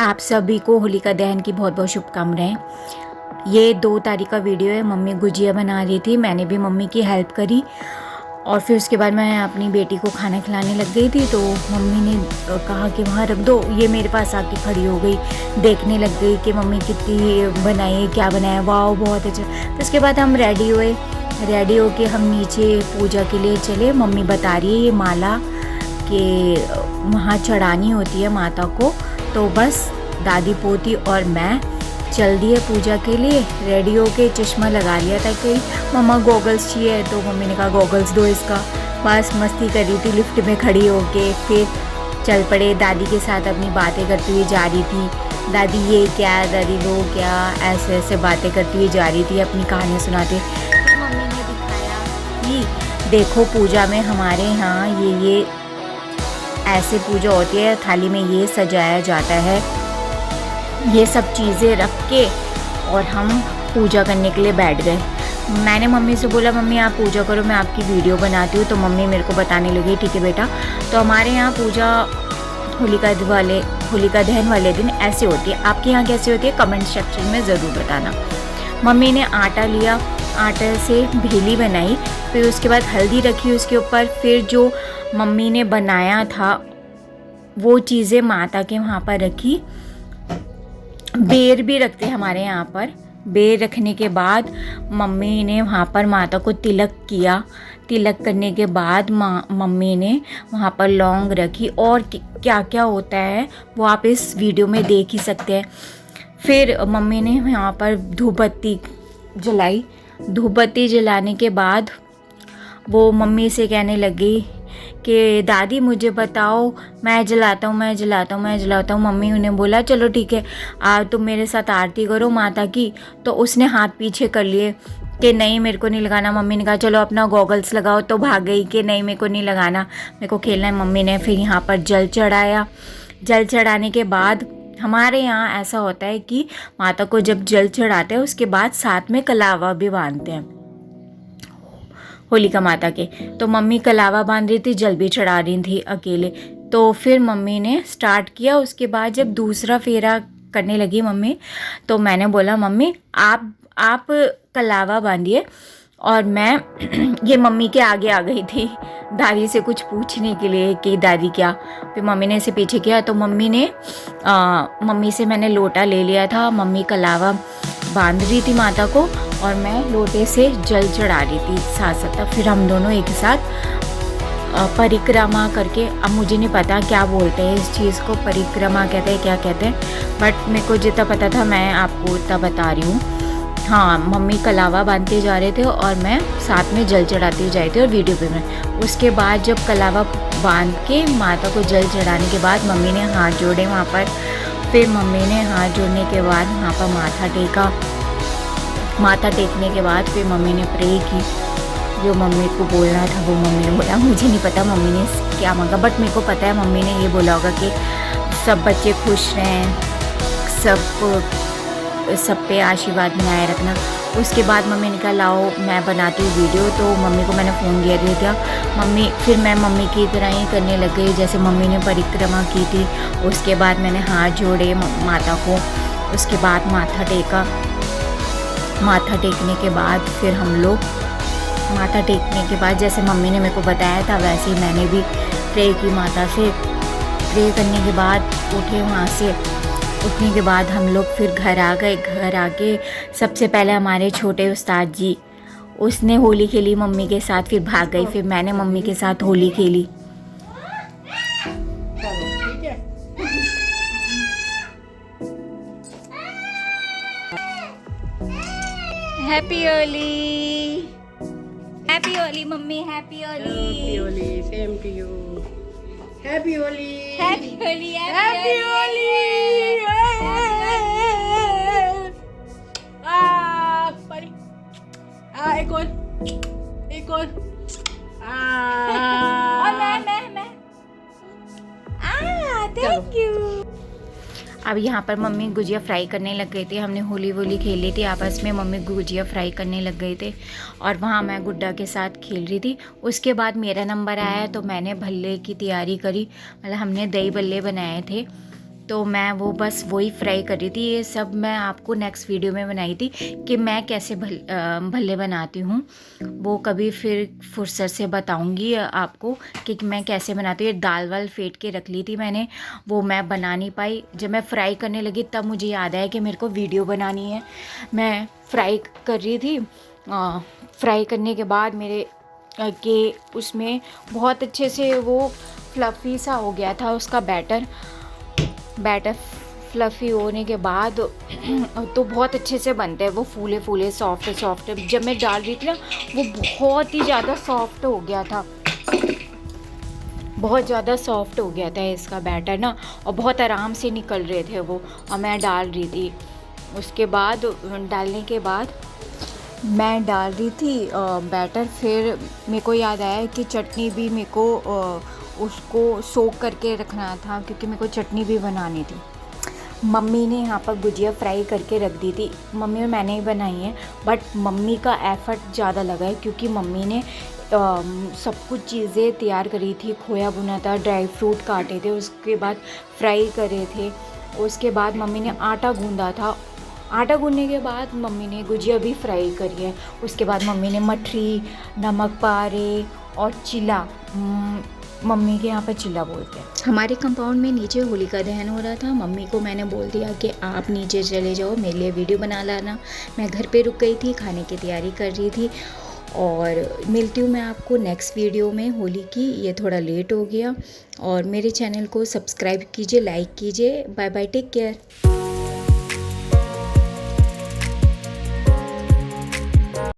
आप सभी को होलिका दहन की बहुत बहुत शुभकामनाएं। ये 2 तारीख का वीडियो है। मम्मी गुजिया बना रही थी, मैंने भी मम्मी की हेल्प करी और फिर उसके बाद मैं अपनी बेटी को खाना खिलाने लग गई थी। तो मम्मी ने कहा कि वहाँ रख दो। ये मेरे पास आके खड़ी हो गई, देखने लग गई कि मम्मी कितनी बनाई है, क्या बनाया, वाह बहुत अच्छा। तो उसके बाद हम रेडी हुए, रेडी होके हम नीचे पूजा के लिए चले। मम्मी बता रही है ये माला कि वहाँ चढ़ानी होती है माता को। तो बस दादी पोती और मैं चल दिए पूजा के लिए। रेडी होके चश्मा लगा लिया था कि मम्मा गॉगल्स चाहिए, तो मम्मी ने कहा गॉगल्स दो इसका। बस मस्ती कर रही थी लिफ्ट में खड़ी होके। फिर चल पड़े, दादी के साथ अपनी बातें करती हुई जा रही थी। दादी ये क्या, दादी वो क्या, ऐसे ऐसे बातें करती हुई जा रही थी, अपनी कहानियाँ सुनाते। फिर मम्मी ने दिखाया कि देखो पूजा में हमारे यहाँ ये ऐसे पूजा होती है, थाली में ये सजाया जाता है, ये सब चीज़ें रख के और हम पूजा करने के लिए बैठ गए। मैंने मम्मी से बोला मम्मी आप पूजा करो, मैं आपकी वीडियो बनाती हूँ। तो मम्मी मेरे को बताने लगी ठीक है बेटा। तो हमारे यहाँ पूजा होलिका दहन वाले दिन ऐसे होती है। आपके यहाँ कैसे होती है कमेंट सेक्शन में ज़रूर बताना। मम्मी ने आटा लिया, आटे से भेली बनाई, फिर उसके बाद हल्दी रखी उसके ऊपर। फिर जो मम्मी ने बनाया था वो चीज़ें माता के वहाँ पर रखी। बेर भी रखते हैं हमारे यहाँ पर। बेर रखने के बाद मम्मी ने वहाँ पर माता को तिलक किया। तिलक करने के बाद मम्मी ने वहाँ पर लौंग रखी और क्या क्या होता है वो आप इस वीडियो में देख ही सकते हैं। फिर मम्मी ने यहाँ पर धूप बत्ती जलाई। धूप बत्ती जलाने के बाद वो मम्मी से कहने लगी कि दादी मुझे बताओ, मैं जलाता हूँ। मम्मी उन्हें बोला चलो ठीक है तुम मेरे साथ आरती करो माता की। तो उसने हाथ पीछे कर लिए कि नहीं मेरे को नहीं लगाना। मम्मी ने कहा चलो अपना गॉगल्स लगाओ, तो भाग गई कि नहीं मेरे को नहीं लगाना, मेरे को खेलना है। मम्मी ने फिर यहाँ पर जल चढ़ाया। जल चढ़ाने के बाद हमारे यहाँ ऐसा होता है कि माता को जब जल चढ़ाते हैं उसके बाद साथ में कलावा भी बांधते हैं होलिका माता के। तो मम्मी कलावा बांध रही थी, जल भी चढ़ा रही थी अकेले। तो फिर मम्मी ने स्टार्ट किया। उसके बाद जब दूसरा फेरा करने लगी मम्मी, तो मैंने बोला मम्मी आप कलावा बांधिए और मैं ये मम्मी के आगे आ गई थी दादी से कुछ पूछने के लिए कि दादी क्या। फिर मम्मी ने इसे पीछे किया तो मम्मी से मैंने लोटा ले लिया था। मम्मी कलावा बांध रही थी माता को और मैं लोटे से जल चढ़ा रही थी साथ साथ। फिर हम दोनों एक साथ परिक्रमा करके, अब मुझे नहीं पता क्या बोलते हैं इस चीज़ को, परिक्रमा कहते हैं क्या कहते हैं, बट मेरे को जितना पता था मैं आपको उतना बता रही हूँ। हाँ, मम्मी कलावा बांधते जा रहे थे और मैं साथ में जल चढ़ाती जा रही थी और वीडियो पे मैं। उसके बाद जब कलावा बांध के माता को जल चढ़ाने के बाद मम्मी ने हाथ जोड़े वहाँ पर। फिर मम्मी ने हाथ जोड़ने के बाद वहाँ पर माथा टेका। माथा टेकने के बाद फिर मम्मी ने प्रे की। जो मम्मी को बोलना था वो मम्मी ने बोला। मुझे नहीं पता मम्मी ने क्या मांगा, बट मेरे को पता है मम्मी ने ये बोला होगा कि सब बच्चे खुश रहें, सब पे आशीर्वाद बनाए रखना। उसके बाद मम्मी ने कहा लाओ मैं बनाती हूँ वीडियो। तो मम्मी को मैंने फ़ोन दे दिया। फिर मैं मम्मी की तरह ही करने लग गई जैसे मम्मी ने परिक्रमा की थी। उसके बाद मैंने हाथ जोड़े माता को। उसके बाद माथा टेका। माथा टेकने के बाद फिर हम लोग माथा टेकने के बाद जैसे मम्मी ने मेरे को बताया था वैसे ही मैंने भी प्रे की माता से। प्रे करने के बाद उठे वहाँ से। उठने के बाद हम लोग फिर घर आ गए। घर आके सबसे पहले हमारे छोटे उस्ताद जी, उसने होली खेली मम्मी के साथ, फिर भाग गई। फिर मैंने मम्मी के साथ होली खेली। Happy Holi, happy Holi mummy, happy Holi, happy Holi, same to you, happy Holi, happy Holi, happy Holi. एक और मैं थैंक यू। अब यहाँ पर मम्मी गुजिया फ्राई करने लग गई थी। हमने होली वोली खेली थी आपस में, मम्मी गुजिया फ्राई करने लग गए थे और वहाँ मैं गुड्डा के साथ खेल रही थी। उसके बाद मेरा नंबर आया तो मैंने भल्ले की तैयारी करी। मतलब हमने दही भल्ले बनाए थे तो मैं वो बस वही फ्राई कर रही थी। ये सब मैं आपको नेक्स्ट वीडियो में बनाई थी कि मैं कैसे भल्ले बनाती हूँ, वो कभी फिर फुर्सत से बताऊँगी आपको कि मैं कैसे बनाती हूँ। ये दाल वाल फेंट के रख ली थी मैंने, वो मैं बना नहीं पाई। जब मैं फ्राई करने लगी तब मुझे याद आया कि मेरे को वीडियो बनानी है। मैं फ्राई कर रही थी, फ्राई करने के बाद मेरे कि उसमें बहुत अच्छे से वो फ्लफ़ी सा हो गया था उसका बैटर फ्लफ़ी होने के बाद तो बहुत अच्छे से बनते हैं वो, फूले फूले सॉफ्ट। जब मैं डाल रही थी ना वो बहुत ही ज़्यादा सॉफ्ट हो गया था, बहुत ज़्यादा सॉफ्ट हो गया था इसका बैटर ना, और बहुत आराम से निकल रहे थे वो, और मैं डाल रही थी। उसके बाद डालने के बाद मैं डाल रही थी बैटर। फिर मेरे को याद आया कि चटनी भी मेरे को उसको सोक करके रखना था, क्योंकि मेरे को चटनी भी बनानी थी। मम्मी ने यहाँ पर गुजिया फ्राई करके रख दी थी, मम्मी और मैंने ही बनाई है, बट मम्मी का एफ़र्ट ज़्यादा लगा है क्योंकि मम्मी ने सब कुछ चीज़ें तैयार करी थी। खोया भुना था, ड्राई फ्रूट काटे थे, उसके बाद फ्राई करे थे, उसके बाद मम्मी ने आटा गूंदा था। आटा गूंदने के बाद मम्मी ने गुजिया भी फ्राई करी है। उसके बाद मम्मी ने मठरी, नमक पारे और चिला, मम्मी के यहाँ पर चिल्ला बोलते हैं। हमारे कंपाउंड में नीचे होलिका दहन हो रहा था। मम्मी को मैंने बोल दिया कि आप नीचे चले जाओ, मेरे लिए वीडियो बना लाना। मैं घर पे रुक गई थी, खाने की तैयारी कर रही थी। और मिलती हूँ मैं आपको नेक्स्ट वीडियो में होली की। ये थोड़ा लेट हो गया, और मेरे चैनल को सब्सक्राइब कीजिए, लाइक कीजिए। Bye bye, take care.